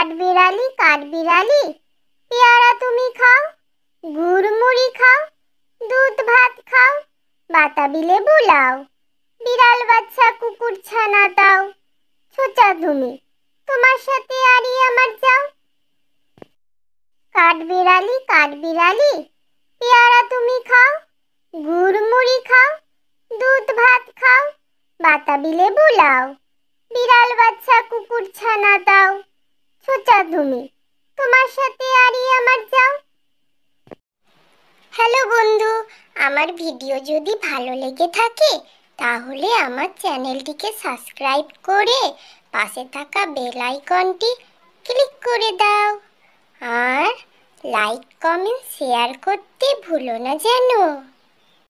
কাঠবিড়ালি পেয়ারা তুমি খাও, গুড় মুড়ি খাও, দুধ ভাত খাও, বাতাবি লেবু লাও, বিড়াল বাচ্চা কুকুর ছানা তাও, ছোচা তুমি তোমার সাথে আরি আমার যাও। কাঠবিড়ালি পেয়ারা তুমি খাও, গুড় মুড়ি খাও, দুধ ভাত খাও, বাতাবি লেবু লাও, বিড়াল বাচ্চা কুকুর ছানা তাও, ছোচা তুমি তোমার সাথে আরি আমার যাও। হ্যালো বন্ধু, আমার ভিডিও যদি ভালো লেগে থাকে তাহলে আমার চ্যানেলটিকে সাবস্ক্রাইব করে পাশে থাকা বেল আইকনটি ক্লিক করে দাও আর লাইক কমেন্ট শেয়ার করতে ভুলো না যেন।